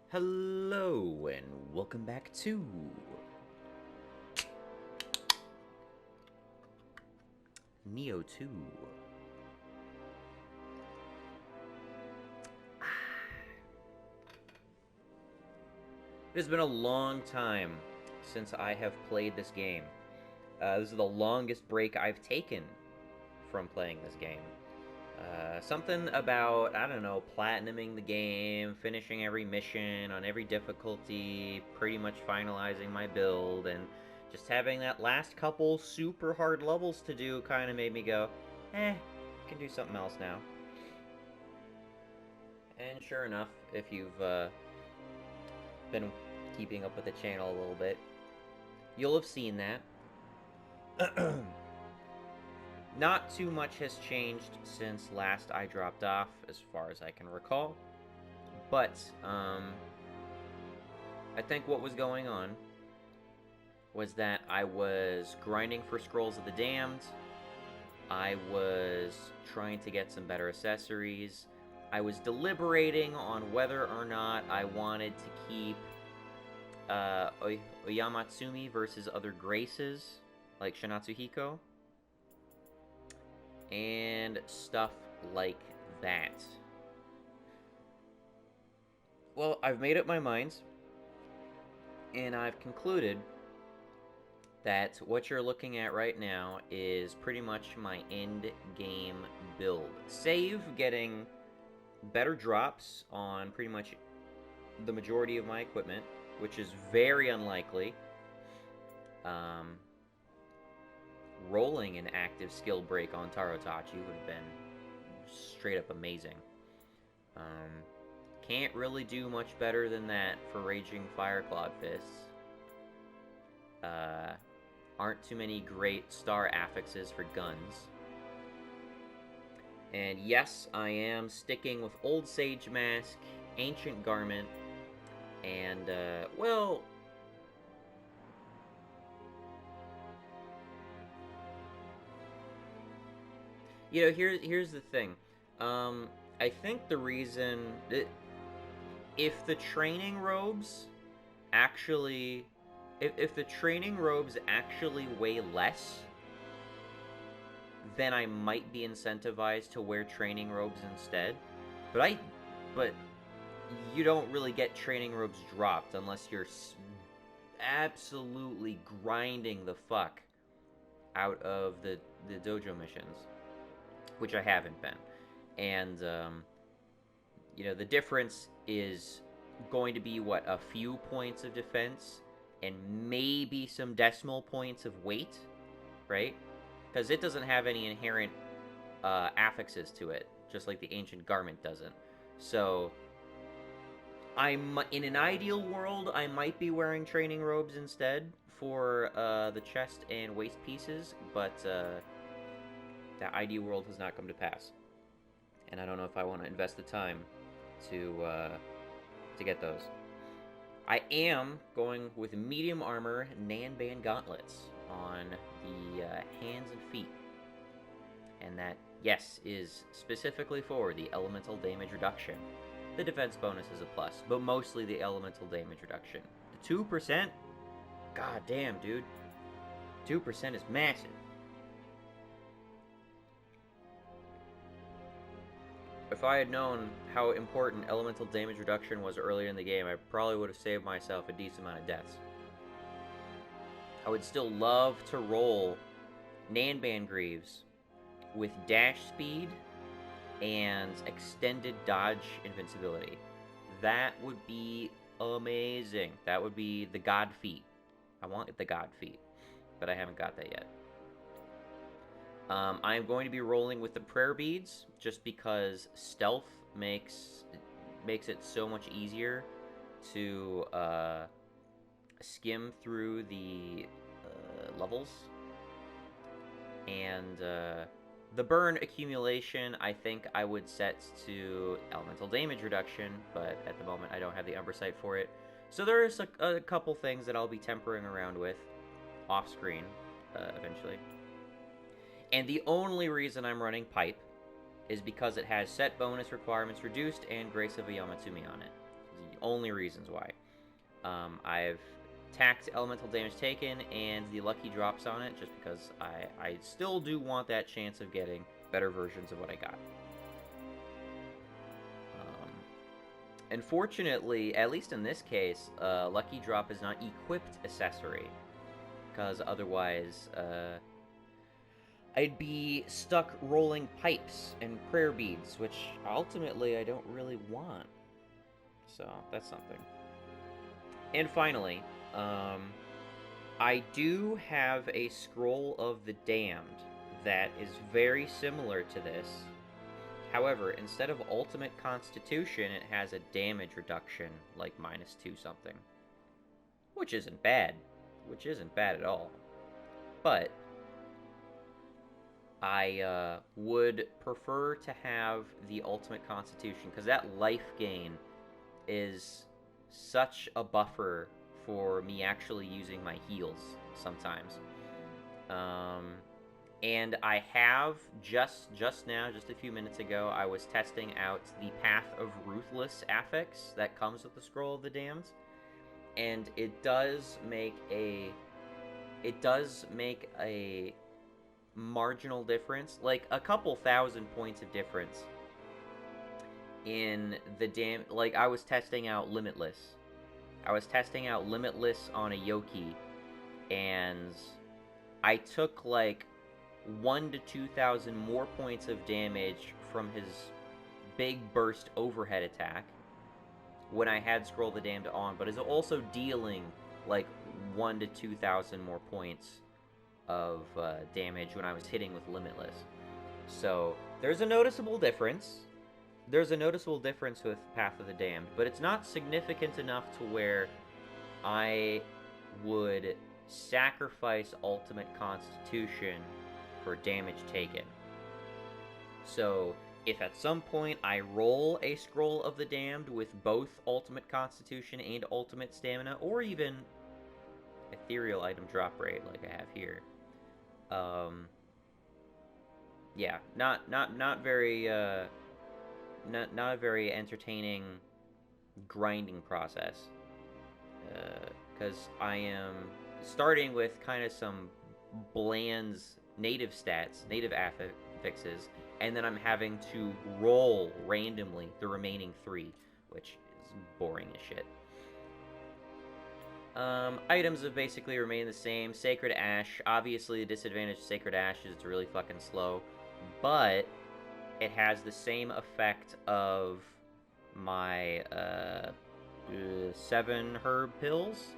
Hello, and welcome back to Nioh 2. It has been a long time since I have played this game. This is the longest break I've taken from playing this game. Something about, I don't know, platinuming the game, finishing every mission on every difficulty, pretty much finalizing my build, and just having that last couple super hard levels to do kind of made me go, I can do something else now. And sure enough, if you've been keeping up with the channel a little bit, you'll have seen that. Not too much has changed since last I dropped off, as far as I can recall. But, I think what was going on was that I was grinding for Scrolls of the Damned. I was trying to get some better accessories. I was deliberating on whether or not I wanted to keep Oyamatsumi versus other graces, like Shinatsuhiko, and stuff like that. Well, I've made up my mind, and I've concluded that what you're looking at right now is pretty much my end game build. Save getting better drops on pretty much the majority of my equipment, which is very unlikely. Rolling an active skill break on Tarotachi would have been straight up amazing. Can't really do much better than that for Raging Fireclawed Fists. Aren't too many great star affixes for guns. And yes, I am sticking with Old Sage Mask, Ancient Garment, and, well, you know, here's the thing. I think the reason that if the training robes actually, if the training robes actually weigh less, then I might be incentivized to wear training robes instead. But you don't really get training robes dropped unless you're absolutely grinding the fuck out of the dojo missions, which I haven't been. And, you know, the difference is going to be, what, a few points of defense and maybe some decimal points of weight, right? Because it doesn't have any inherent affixes to it, just like the Ancient Garment doesn't. So, in an ideal world, I might be wearing training robes instead for the chest and waist pieces, but that ideal world has not come to pass, and I don't know if I want to invest the time to get those. I am going with medium armor Nanban gauntlets on the hands and feet, and that, yes, is specifically for the elemental damage reduction. The defense bonus is a plus, but mostly the elemental damage reduction. The 2%? God damn, dude. 2% is massive. If I had known how important elemental damage reduction was earlier in the game, I probably would have saved myself a decent amount of deaths. I would still love to roll Nanban Greaves with dash speed and extended dodge invincibility. That would be amazing. That would be the god feat. I want the god feat, but I haven't got that yet. I am going to be rolling with the prayer beads just because stealth makes it so much easier to skim through the levels. And the burn accumulation, I think I would set to elemental damage reduction, but at the moment I don't have the Umber Sight for it. So there's a couple things that I'll be tempering around with off screen eventually. And the only reason I'm running Pipe is because it has set bonus requirements reduced and Grace of a Yamatsumi on it. The only reasons why. I've tacked elemental damage taken and the lucky drops on it just because I still do want that chance of getting better versions of what I got. Unfortunately, at least in this case, lucky drop is not equipped accessory, because otherwise I'd be stuck rolling pipes and prayer beads, which ultimately I don't really want. So that's something. And finally, I do have a Scroll of the Damned that is very similar to this. However, instead of ultimate constitution, it has a damage reduction, like -2 something. Which isn't bad. Which isn't bad at all. But I would prefer to have the ultimate constitution, because that life gain is such a buffer for me actually using my heals sometimes. And I have just now, just a few minutes ago, I was testing out the Path of Ruthless affix that comes with the Scroll of the Damned, and it does make a marginal difference, like a couple thousand points of difference in the like I was testing out Limitless. I was testing out Limitless on a Yoki, and I took like 1,000 to 2,000 more points of damage from his big burst overhead attack when I had Scroll the Damned on, but is also dealing like 1,000 to 2,000 more points of damage when I was hitting with Limitless. So there's a noticeable difference. There's a noticeable difference with Path of the Damned, but it's not significant enough to where I would sacrifice Ultimate Constitution for damage taken. So if at some point I roll a Scroll of the Damned with both Ultimate Constitution and Ultimate Stamina, or even Ethereal item drop rate like I have here, yeah, not very not a very entertaining grinding process, because I am starting with kind of some bland native stats, native affixes, and then I'm having to roll randomly the remaining 3, which is boring as shit. Items have basically remained the same. Sacred Ash, obviously the disadvantage of Sacred Ash is it's really fucking slow, but it has the same effect of my 7 herb pills,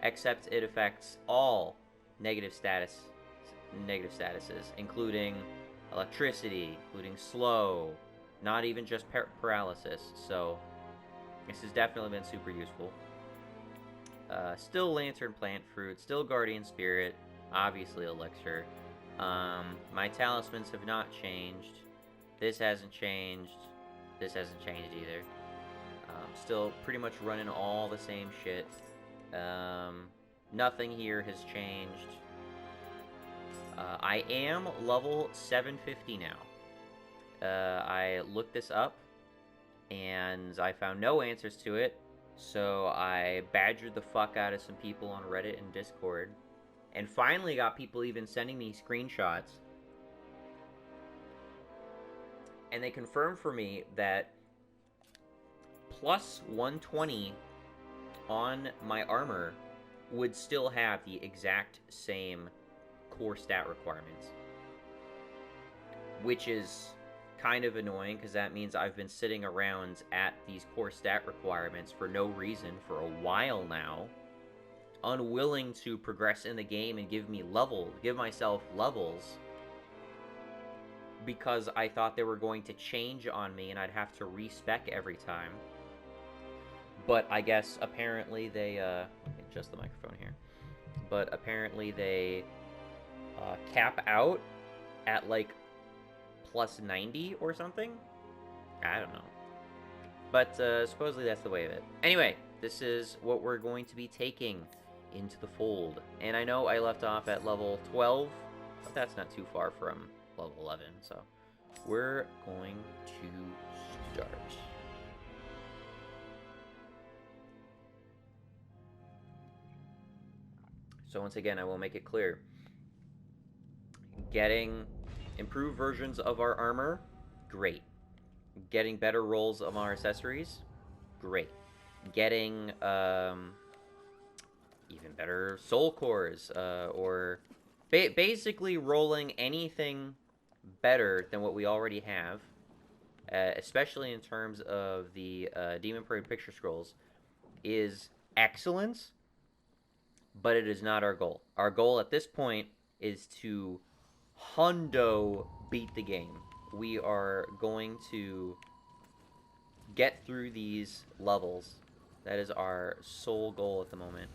except it affects all negative statuses, including electricity, including slow, not even just paralysis. So this has definitely been super useful. Still Lantern Plant Fruit, still Guardian Spirit, obviously Elixir. My talismans have not changed. This hasn't changed. This hasn't changed either. Still pretty much running all the same shit. Nothing here has changed. I am level 750 now. I looked this up, and I found no answers to it, so I badgered the fuck out of some people on Reddit and Discord, and finally got people even sending me screenshots. And they confirmed for me that plus 120 on my armor would still have the exact same core stat requirements. Which is kind of annoying, because that means I've been sitting around at these core stat requirements for no reason for a while now, unwilling to progress in the game and give myself levels, because I thought they were going to change on me and I'd have to respec every time. But I guess apparently they adjust the microphone here. But apparently they cap out at like plus 90 or something. I don't know. But supposedly that's the way of it. Anyway, this is what we're going to be taking into the fold. And I know I left off at level 12, but that's not too far from level 11, so we're going to start. So once again, I will make it clear. Getting improved versions of our armor, great. Getting better rolls of our accessories, great. Getting even better soul cores, or basically rolling anything better than what we already have, especially in terms of the Demon Parade picture scrolls, is excellent, but it is not our goal. Our goal at this point is to hundo beat the game. We are going to get through these levels. That is our sole goal at the moment.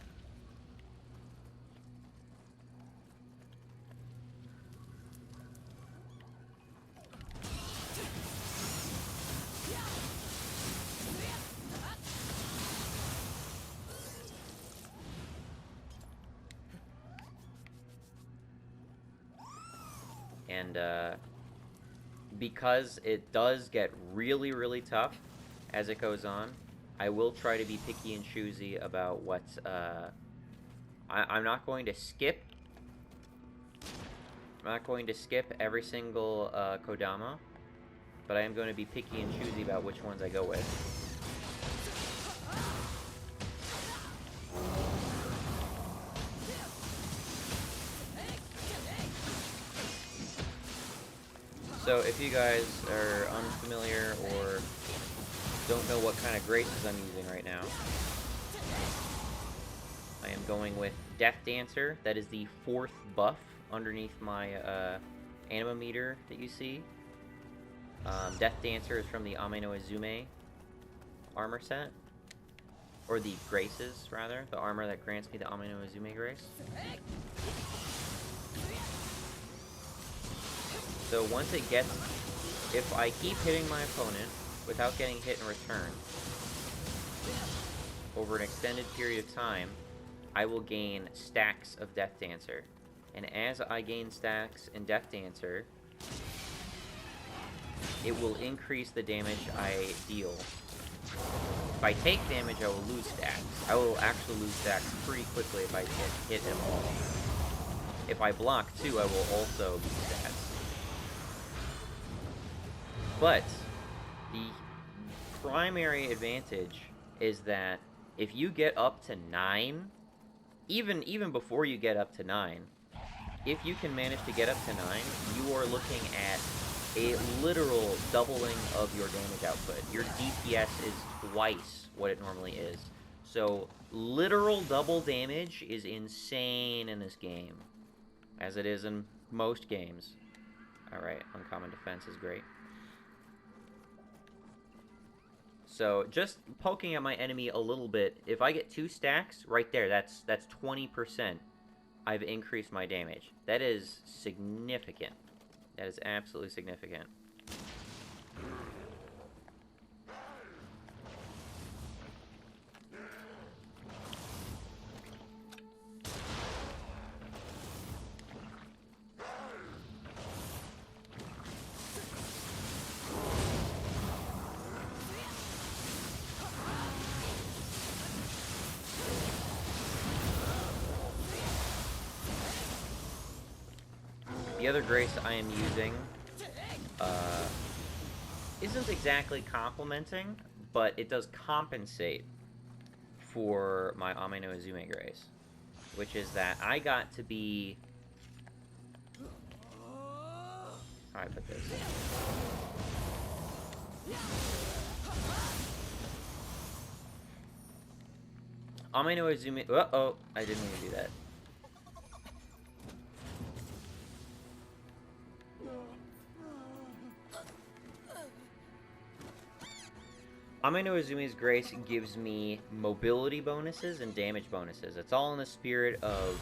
And because it does get really, really tough as it goes on, I will try to be picky and choosy about what... I'm not going to skip... I'm not going to skip every single Kodama, but I am going to be picky and choosy about which ones I go with. So if you guys are unfamiliar or don't know what kind of graces I'm using right now, I am going with Death Dancer. That is the 4th buff underneath my anima meter that you see. Death Dancer is from the Ame no Izume armor set. Or the graces, rather. The armor that grants me the Ame no Izume grace. So once it gets... If I keep hitting my opponent without getting hit in return over an extended period of time, I will gain stacks of Death Dancer. And as I gain stacks in Death Dancer, it will increase the damage I deal. If I take damage, I will lose stacks. I will actually lose stacks pretty quickly if I hit him all. If I block too, I will also lose stats. But the primary advantage is that if you get up to 9, even before you get up to 9, if you can manage to get up to 9, you are looking at a literal doubling of your damage output. Your DPS is twice what it normally is. So literal double damage is insane in this game, as it is in most games. Alright, Uncommon Defense is great. So just poking at my enemy a little bit, if I get 2 stacks, right there, that's 20%. I've increased my damage. That is significant. That is absolutely significant. The other grace I am using isn't exactly complementing, but it does compensate for my Ame no Izume grace, which is that I got to be... How do I put this? Ame no Izume... Uh-oh, I didn't mean to do that. Ame no Izume's grace gives me mobility bonuses and damage bonuses. It's all in the spirit of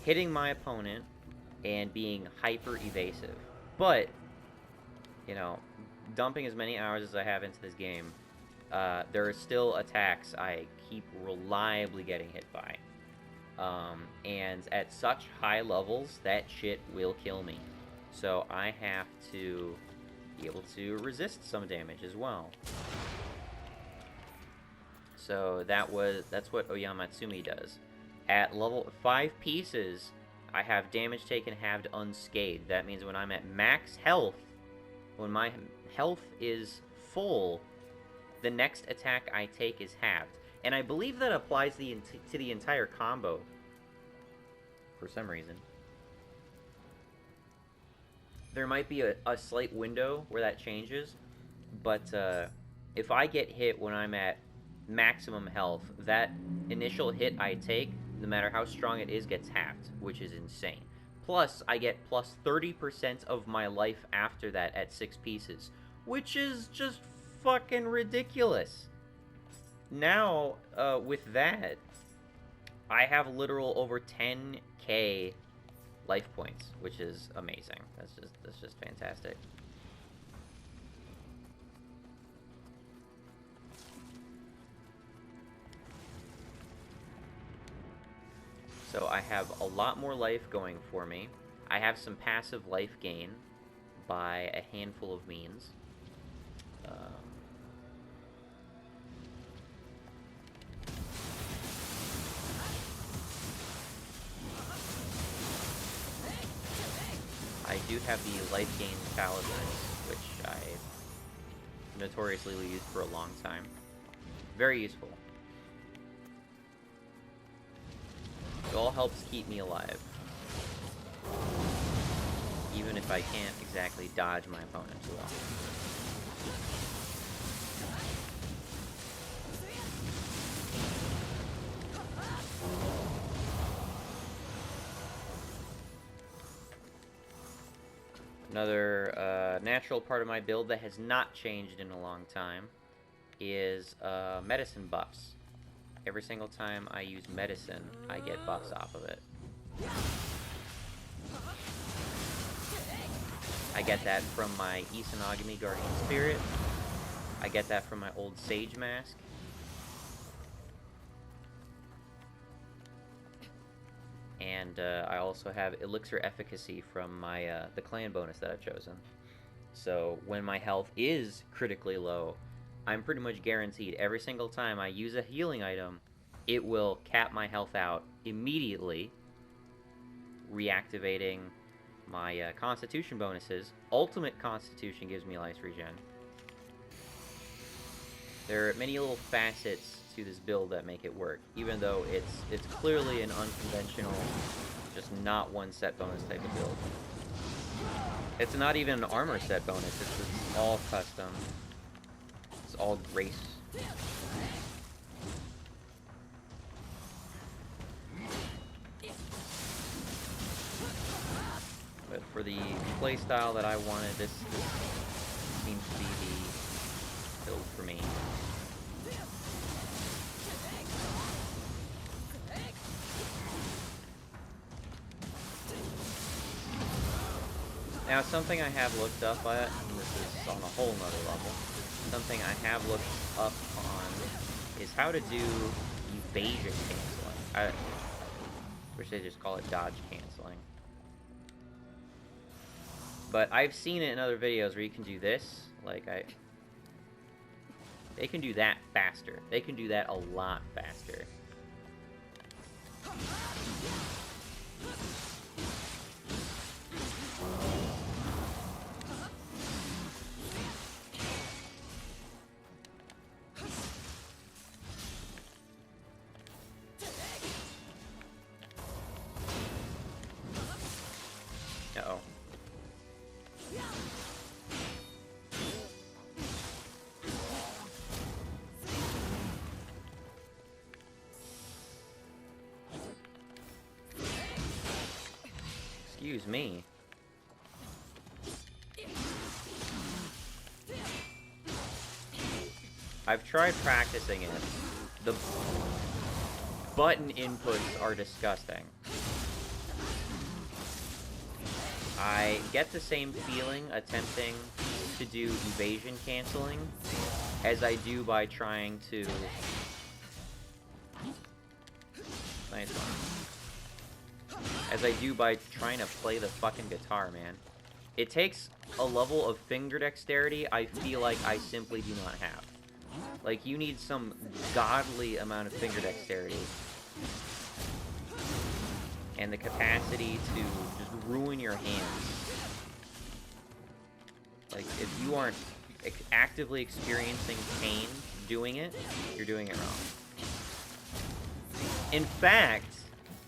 hitting my opponent and being hyper evasive. But, you know, dumping as many hours as I have into this game, there are still attacks I keep reliably getting hit by. And at such high levels, that shit will kill me. So I have to be able to resist some damage as well. So that's what Oyamatsumi does. At level 5 pieces, I have damage taken halved unscathed. That means when I'm at max health, when my health is full, the next attack I take is halved. And I believe that applies to the entire combo, for some reason. There might be a slight window where that changes, but if I get hit when I'm at maximum health, that initial hit I take, no matter how strong it is, gets halved, which is insane. Plus, I get plus 30% of my life after that at 6 pieces, which is just fucking ridiculous. Now, with that, I have literal over 10k life points, which is amazing. That's just fantastic. So I have a lot more life going for me. I have some passive life gain by a handful of means. I do have the life gain talismans, which I notoriously used for a long time. Very useful. It all helps keep me alive. Even if I can't exactly dodge my opponent too well. Another natural part of my build that has not changed in a long time is medicine buffs. Every single time I use medicine, I get buffs off of it. I get that from my Isanagami Guardian Spirit. I get that from my old Sage Mask. And I also have Elixir Efficacy from my the clan bonus that I've chosen. So when my health is critically low, I'm pretty much guaranteed every single time I use a healing item, it will cap my health out immediately, reactivating my Constitution bonuses. Ultimate Constitution gives me life regen. There are many little facets to this build that make it work, even though it's clearly an unconventional, just not one set bonus type of build. It's not even an armor set bonus, it's all custom. It's all grace. But for the playstyle that I wanted, this seems to be the build for me. Now, something I have looked up at, and this is on a whole nother level, something I have looked up on is how to do evasion canceling. I wish they just call it dodge canceling. But I've seen it in other videos where you can do this, they can do that faster. They can do that a lot faster. Uh-oh. Excuse me. I've tried practicing it. The button inputs are disgusting. I get the same feeling attempting to do evasion canceling as I do by trying to... Nice one. As I do by trying to play the fucking guitar, man. It takes a level of finger dexterity I feel like I simply do not have. Like, you need some godly amount of finger dexterity and the capacity to just ruin your hands. Like, if you aren't actively experiencing pain doing it, you're doing it wrong. In fact,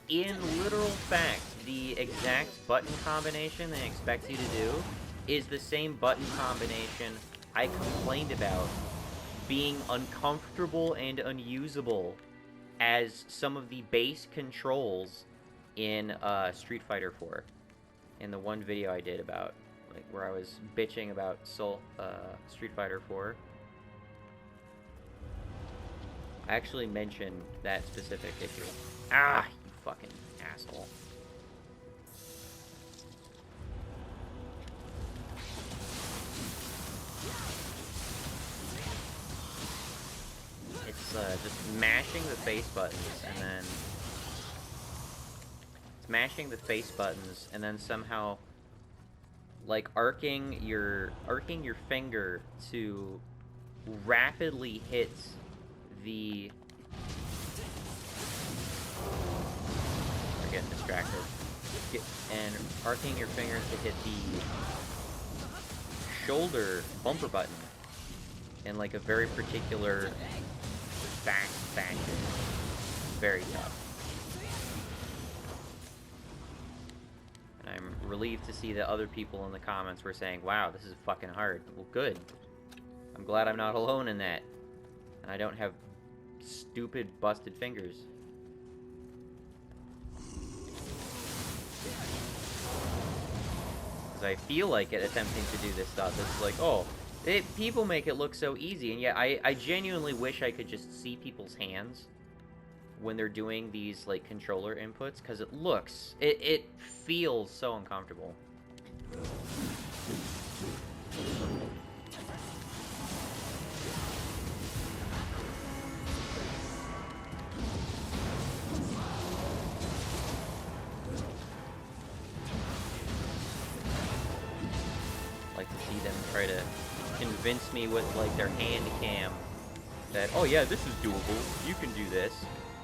in literal fact, the exact button combination they expect you to do is the same button combination I complained about being uncomfortable and unusable as some of the base controls in Street Fighter 4. In the one video I did about, like, where I was bitching about Street Fighter 4. I actually mentioned that specific issue. Ah, you fucking asshole. It's just mashing the face buttons and then... It's mashing the face buttons and then somehow, like, arcing your finger to rapidly hit the... I'm getting distracted. And arcing your fingers to hit the shoulder bumper button in, like, a very particular fast fashion. Very tough. And I'm relieved to see that other people in the comments were saying, wow, this is fucking hard. Well, good. I'm glad I'm not alone in that. And I don't have stupid, busted fingers. Because I feel like it attempting to do this stuff. It's like, oh, people make it look so easy. And yet, I genuinely wish I could just see people's hands when they're doing these, like, controller inputs. Because it feels so uncomfortable. Try to convince me with, like, their hand cam that, oh yeah, this is doable, you can do this,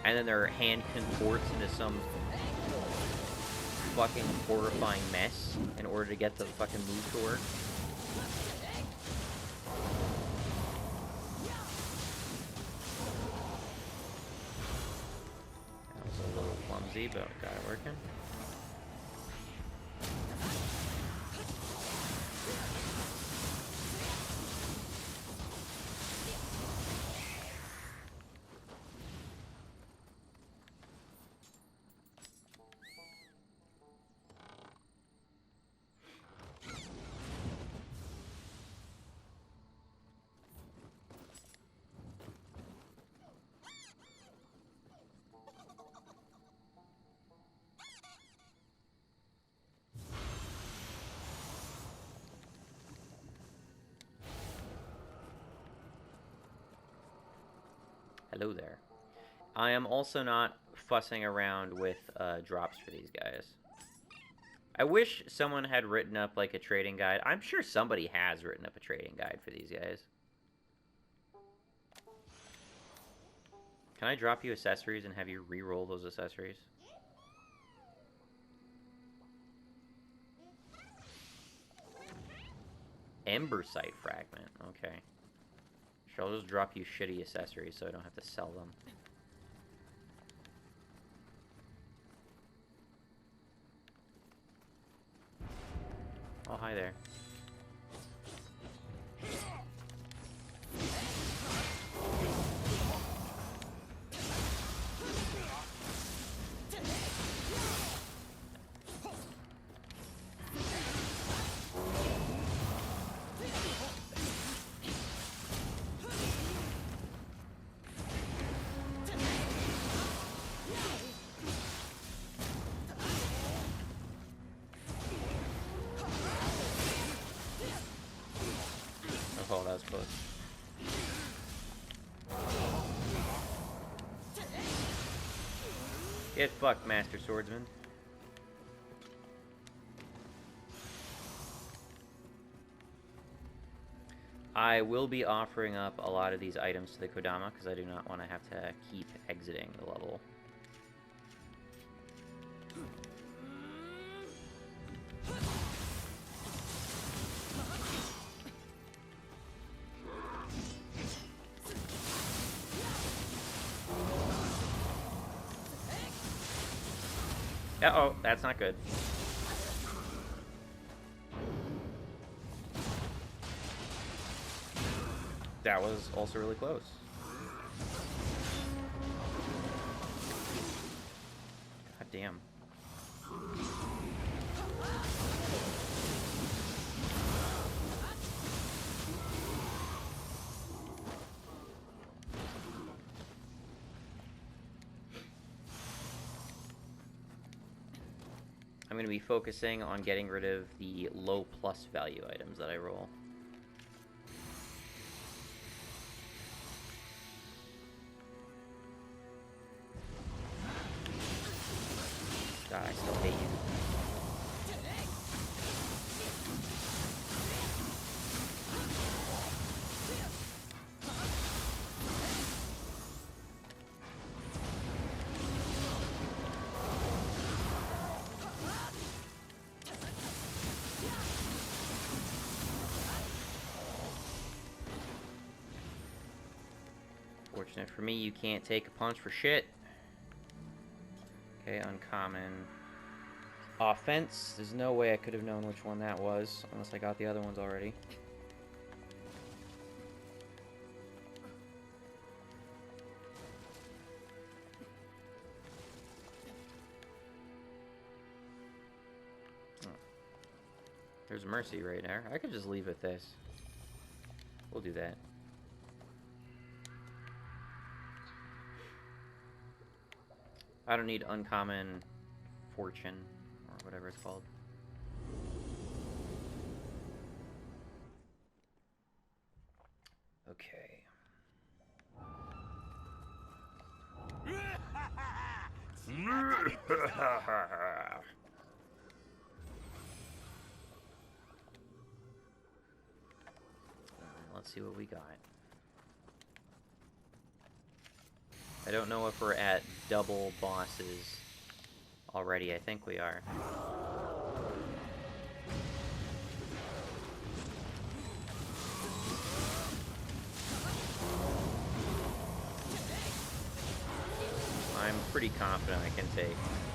and then their hand contorts into some fucking horrifying mess in order to get the fucking move to work. That was a little clumsy, but got it working. Hello there. I am also not fussing around with drops for these guys. I wish someone had written up, like, a trading guide. I'm sure somebody has written up a trading guide for these guys. Can I drop you accessories and have you re-roll those accessories? Embersite fragment. Okay. Sure, I'll just drop you shitty accessories so I don't have to sell them. Oh, hi there. Oh, that was close. Get fucked, Master Swordsman. I will be offering up a lot of these items to the Kodama because I do not want to have to keep exiting the level. Uh-oh, that's not good. That was also really close. God damn. I'm going to be focusing on getting rid of the low plus value items that I roll. God, I still hate you. Fortunate for me, you can't take a punch for shit. Okay, uncommon. Offense. There's no way I could have known which one that was, unless I got the other ones already. Oh. There's Mercy right there. I could just leave with this. We'll do that. I don't need uncommon fortune, or whatever it's called. Okay. Let's see what we got. I don't know if we're at double bosses already. I think we are. I'm pretty confident I can take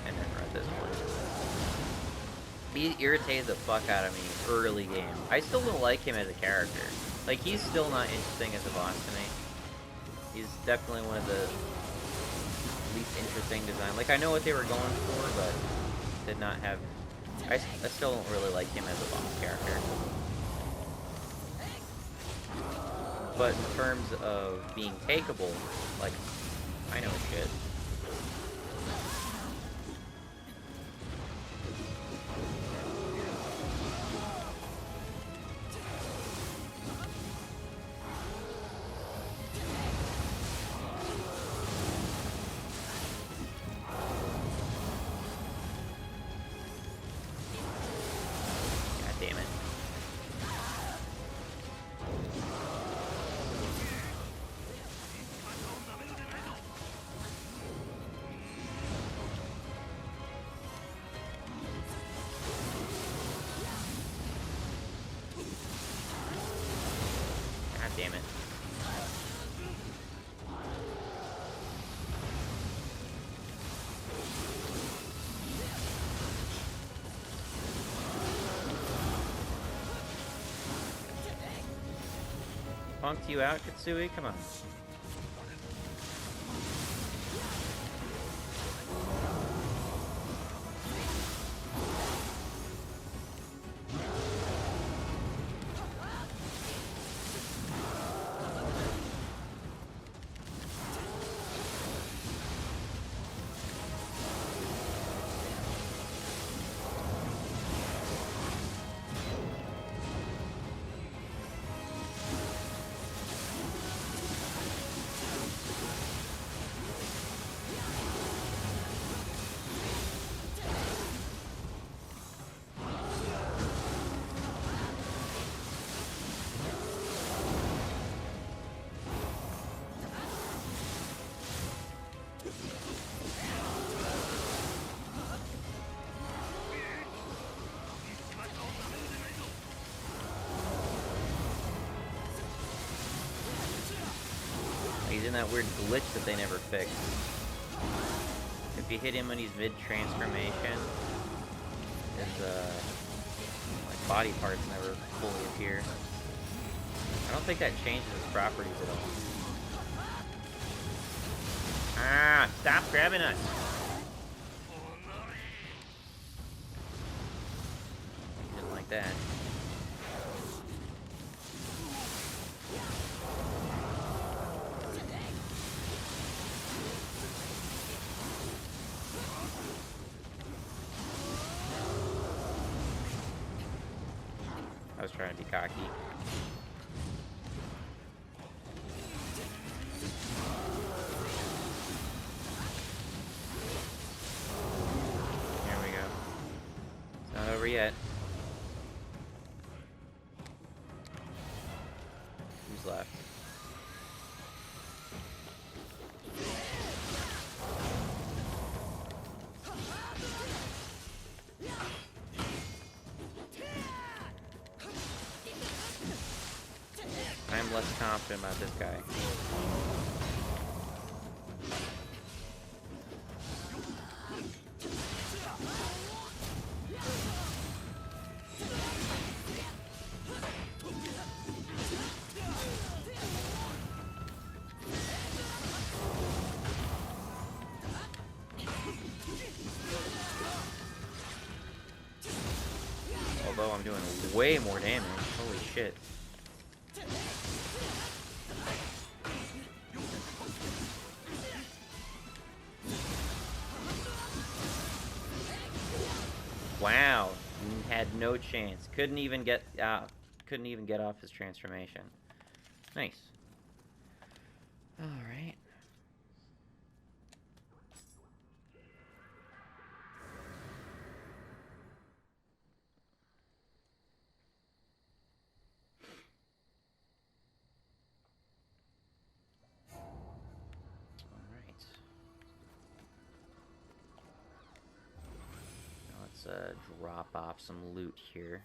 an Emperor at this point. He irritated the fuck out of me early game. I still don't like him as a character. Like, he's still not interesting as a boss to me. He's definitely one of the least interesting design. Like, I know what they were going for, but did not have... I still don't really like him as a boss character. But in terms of being takeable, like, I know shit. Damn it. Punked you out, Katsui? Come on. He's in that weird glitch that they never fixed. If you hit him when he's mid-transformation, his like body parts never fully appear. I don't think that changes his properties at all. Ah! Stop grabbing us! Didn't like that. I was trying to be cocky. There we go. It's not over yet. Who's left? I'm less confident about this guy. Although I'm doing way more damage. Holy shit. Wow, had no chance. Couldn't even get off his transformation. Nice. All right. Let's drop off some loot here.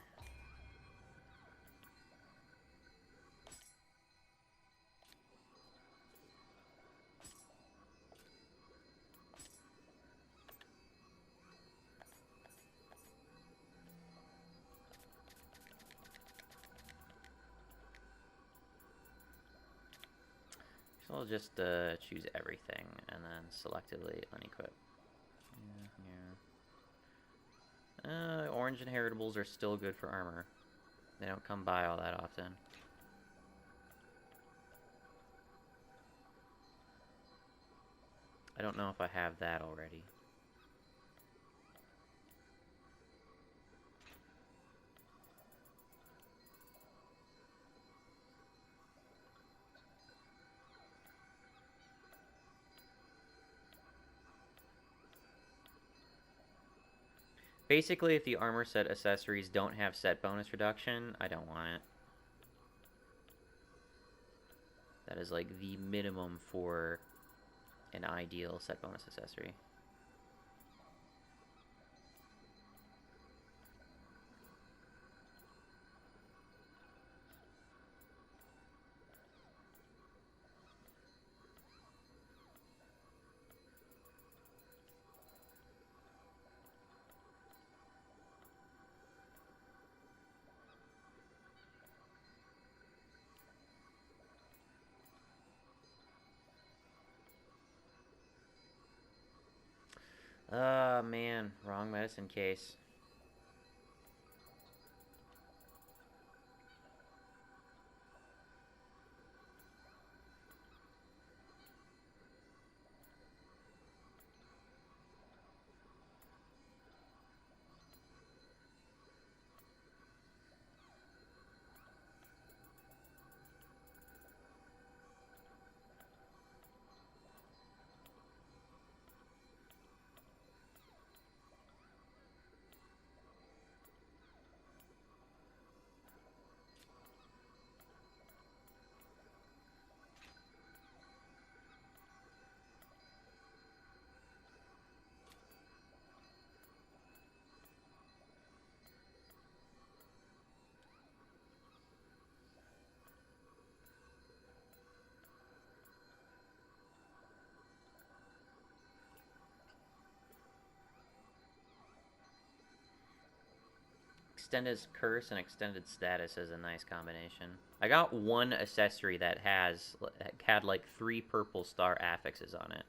So I'll just choose everything and then selectively unequip. Orange inheritables are still good for armor. They don't come by all that often. I don't know if I have that already. Basically, if the armor set accessories don't have set bonus reduction, I don't want it. That is like the minimum for an ideal set bonus accessory. Man, wrong medicine case. extended curse and extended status is a nice combination. I got one accessory that had like 3 purple star affixes on it.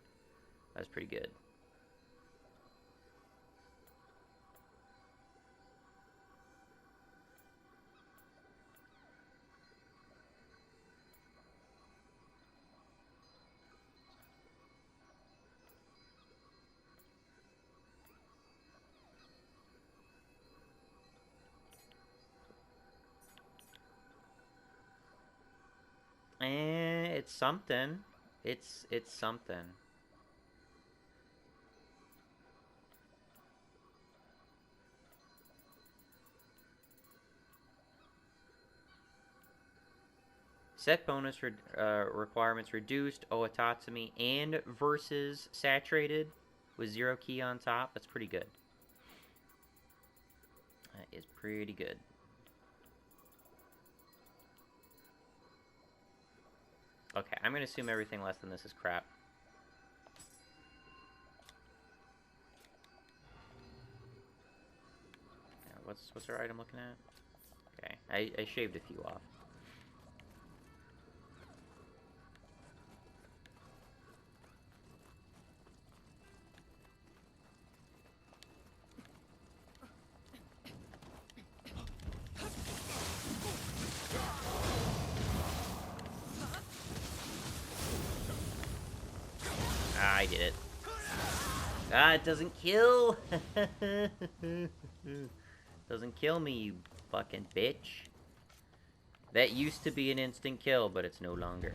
That's pretty good. It's something. It's something. Set bonus requirements reduced. Oatatsumi and versus saturated with 0 key on top. That's pretty good. That is pretty good. Okay, I'm gonna assume everything less than this is crap. Yeah, what's our item looking at? Okay, I shaved a few off. I did it. Ah, it doesn't kill! Doesn't kill me, you fucking bitch. That used to be an instant kill, but it's no longer.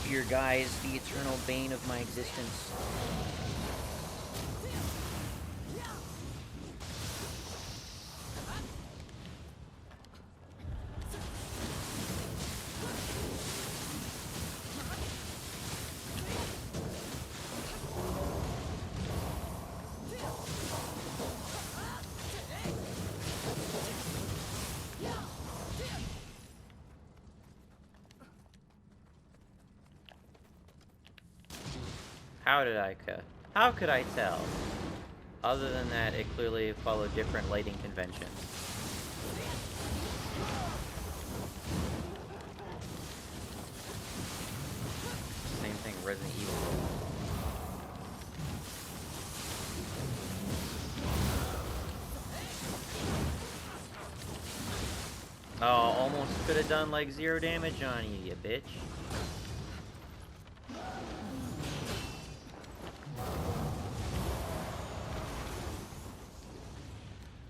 Your guy is the eternal bane of my existence. How could I tell? Other than that, it clearly followed different lighting conventions. Same thing Resident Evil. Oh, almost could have done like 0 damage on you, you bitch.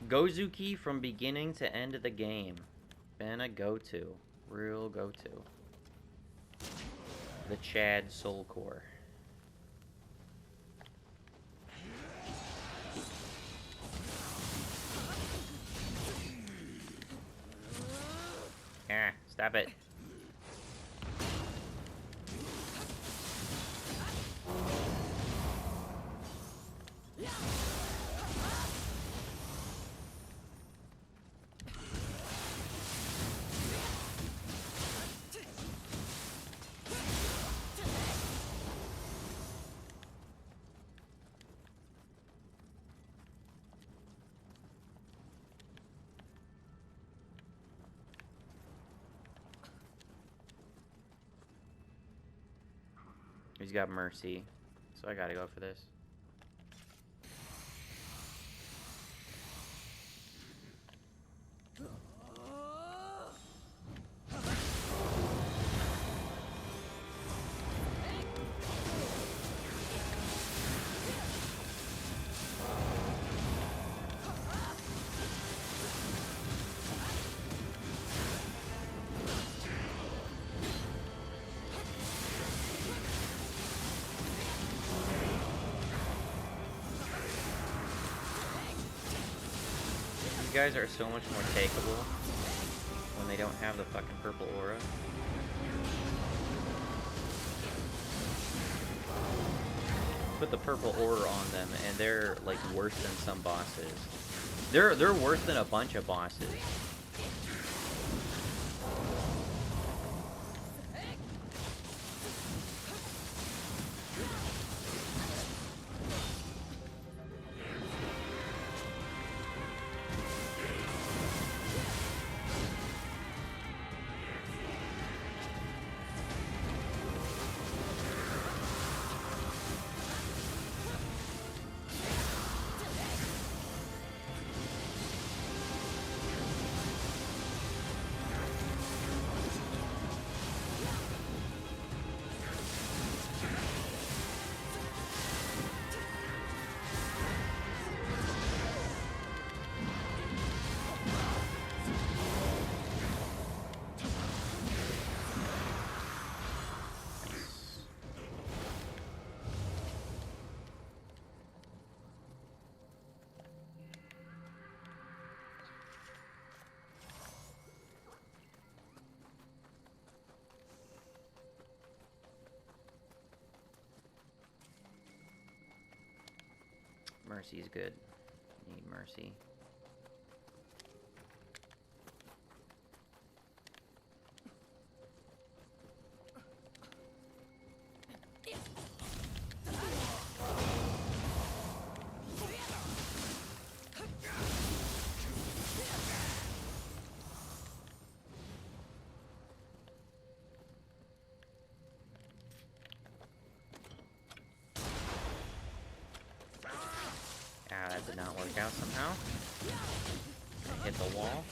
Gozuki from beginning to end of the game. Been a go-to. Real go-to. The Chad Soul Core. Ah, stop it. He's got mercy, so I gotta go for this. guys are so much more takeable when they don't have the fucking purple aura. Put the purple aura on them, and they're like worse than some bosses. They're worse than a bunch of bosses. Mercy's good. Need mercy. Ah, that did not work out somehow. I hit the wall.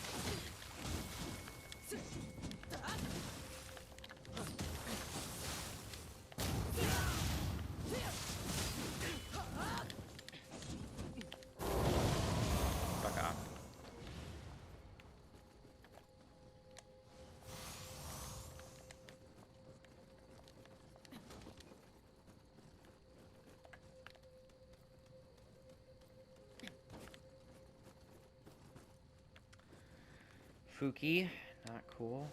Fuck off. Fuki, not cool.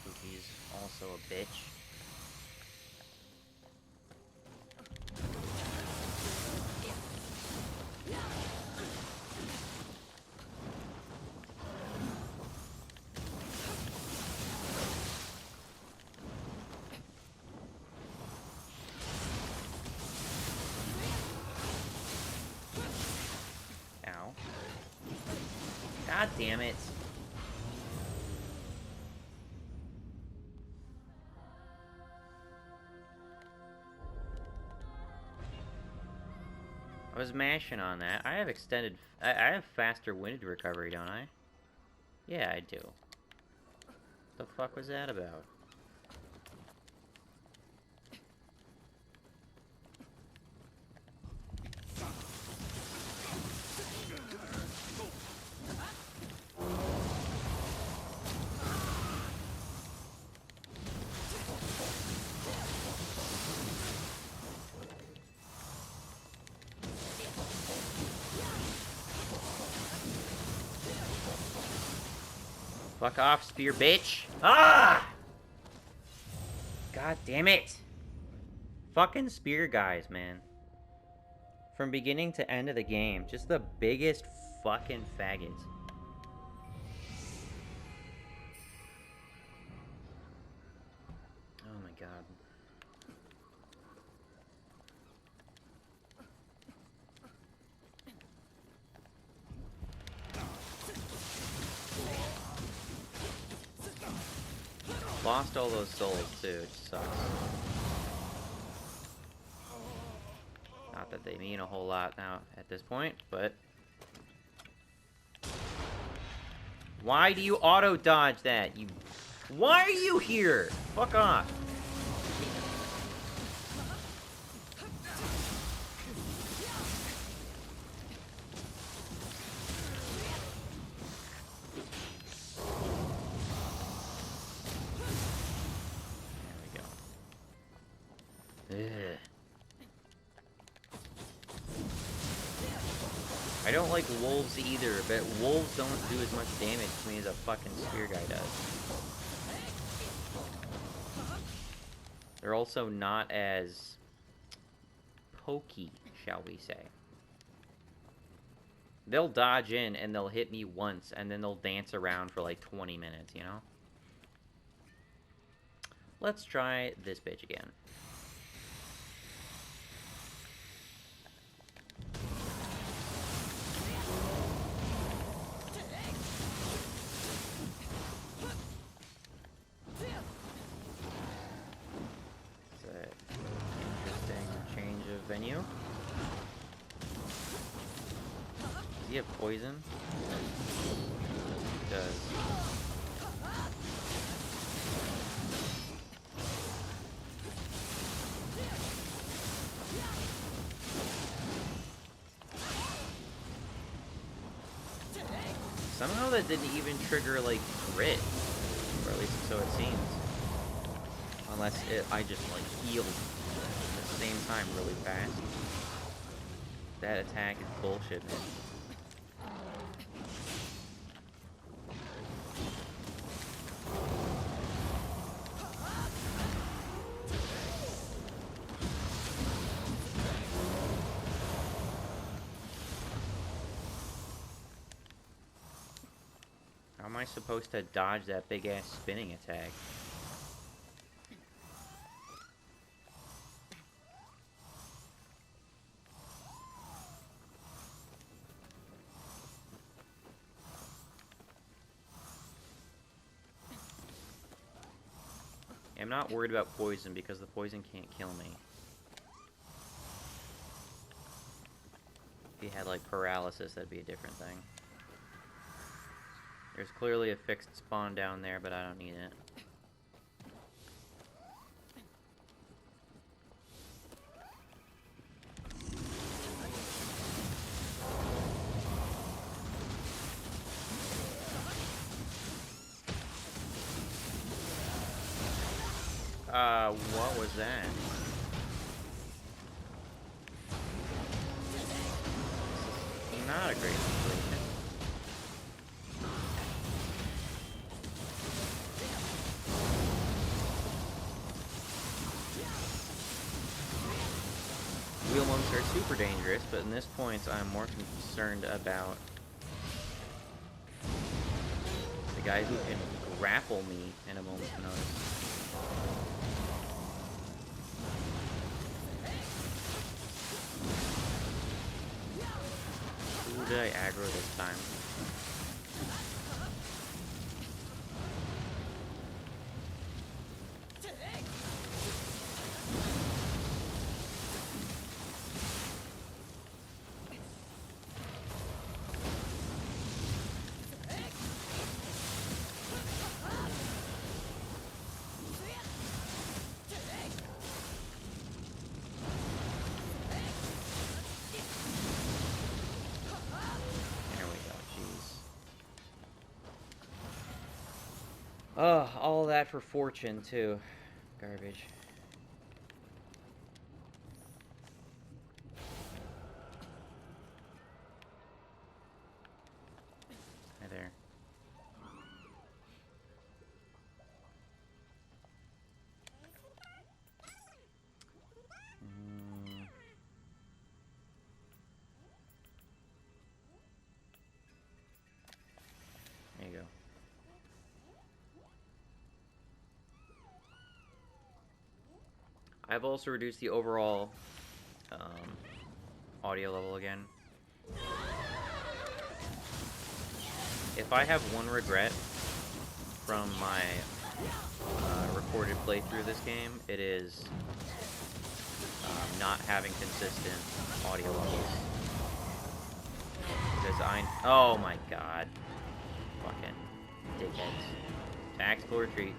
Fuki's also a bitch. Ow. God damn it. I was mashing on that. I have I have faster wind recovery, don't I? Yeah, I do. The fuck was that about? Fuck off, spear bitch. Ah! God damn it. Fucking spear guys, man. From beginning to end of the game, just the biggest fucking faggots. Oh my god. Lost all those souls too, it sucks. Not that they mean a whole lot now at this point, but... Why do you auto-dodge that? You... Why are you here? Fuck off. I don't like wolves either, but wolves don't do as much damage to me as a fucking spear guy does. They're also not as pokey, shall we say. They'll dodge in and they'll hit me once, and then they'll dance around for like 20 minutes, you know? Let's try this bitch again. Venue. Does he have poison? He does. Somehow that didn't even trigger, like, crit. Or at least so it seems. Unless I just, like, healed at the same time really fast. That attack is bullshit, man. How am I supposed to dodge that big-ass spinning attack? I'm not worried about poison because the poison can't kill me. If he had, like, paralysis, that'd be a different thing. There's clearly a fixed spawn down there, but I don't need it. What was that? This is not a great situation. Wheel monks are super dangerous, but in this point I'm more concerned about the guy who can grapple me in a moment's notice. Who did I aggro this time? Oh, all that for fortune, too. Garbage. Hi there. There you go. I've also reduced the overall audio level again. If I have one regret from my recorded playthrough of this game, it is not having consistent audio levels. Because oh my god. Fucking dickheads. Tactical retreat.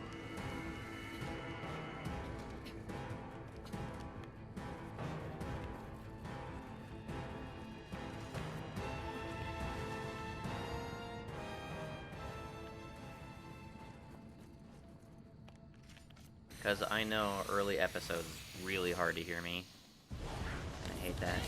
Because I know early episodes really hard to hear me. I hate that.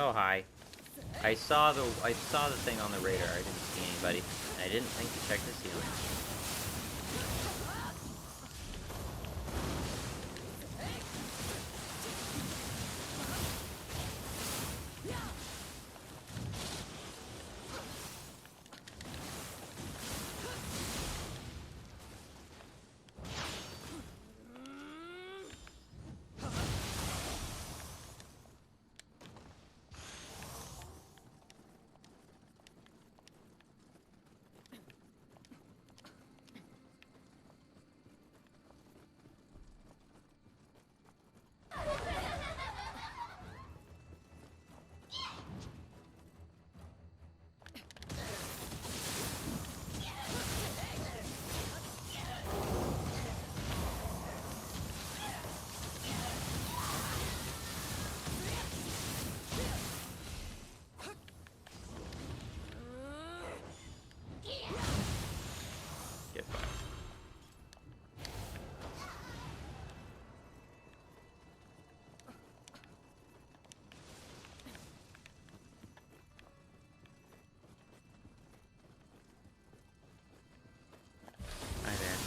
Oh, hi. I saw the thing on the radar. I didn't see anybody. I didn't think to check the ceiling. Get fucked. Hi there.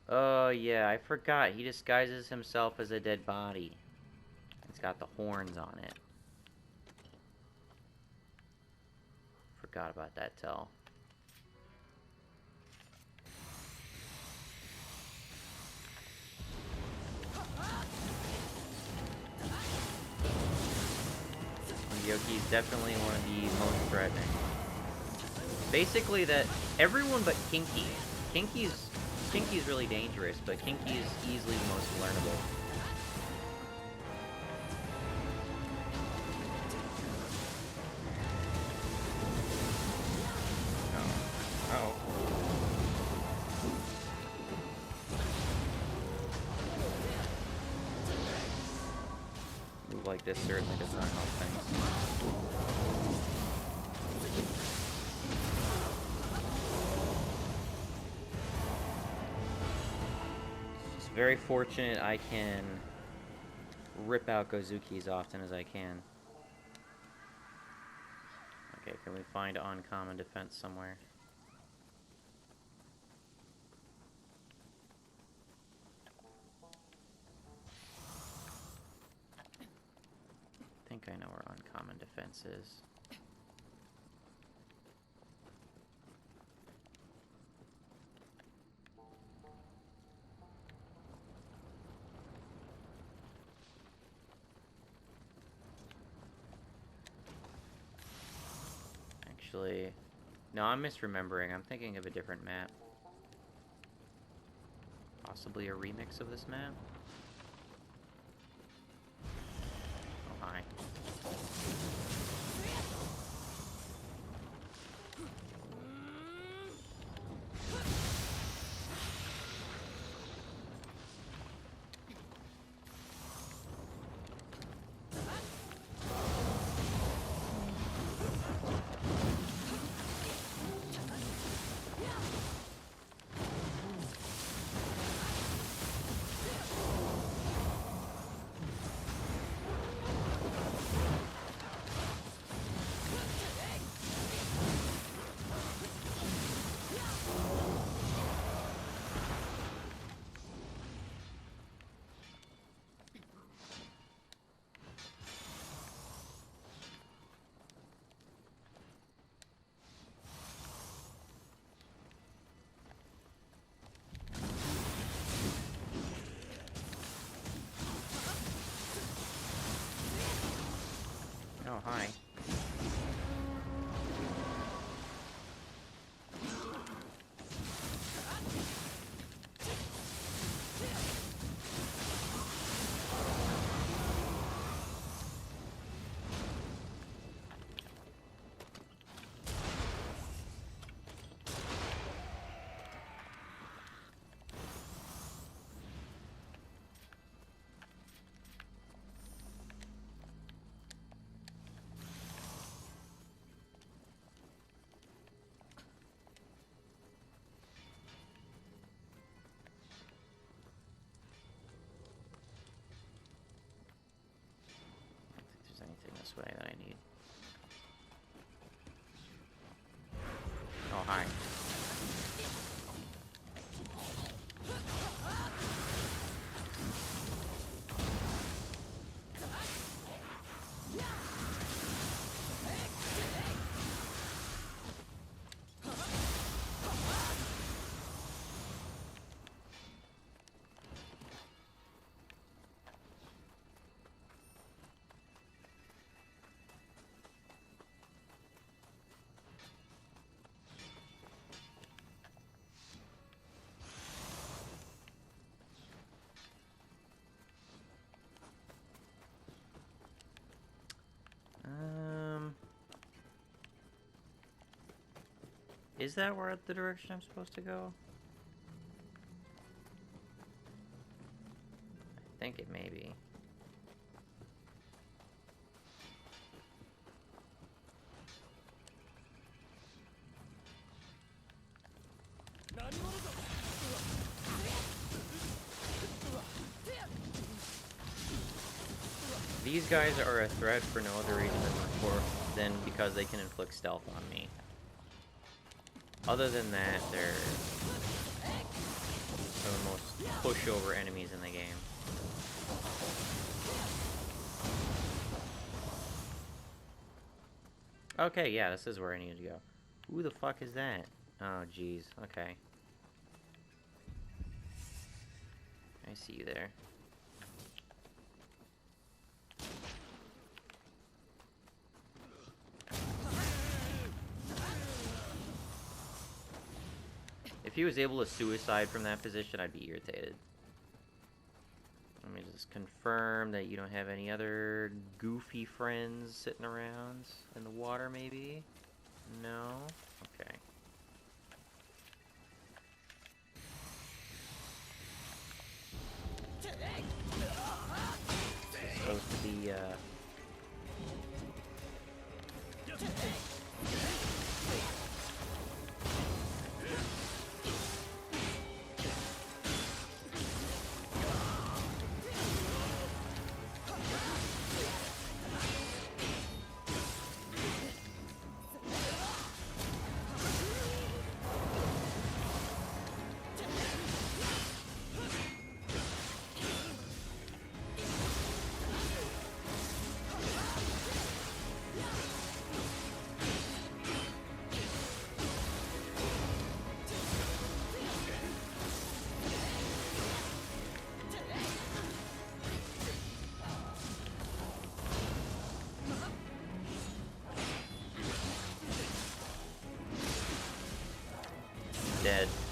Oh, yeah, I forgot. He disguises himself as a dead body. It's got the horns on it. Forgot about that tell. Yoki's definitely one of the most threatening. Basically, that everyone but Kinky. Kinky's really dangerous, but Kinky is easily the most learnable. Oh. Move like this certainly does not help things. It's very fortunate I can rip out Gozuki as often as I can. Okay, can we find uncommon defense somewhere? I think I know where uncommon defense is. Actually, no, I'm misremembering. I'm thinking of a different map. Possibly a remix of this map? Oh, hi. Oh, hi. this way that I need. Oh, hi. Is that where the direction I'm supposed to go? I think it may be. These guys are a threat for no other reason than because they can inflict stealth on me. Other than that, they're some of the most pushover enemies in the game. Okay, yeah, this is where I need to go. Who the fuck is that? Oh, jeez. Okay. I see you there. If he was able to suicide from that position, I'd be irritated. Let me just confirm that you don't have any other goofy friends sitting around in the water, maybe? No? Okay. It's supposed to be, dead.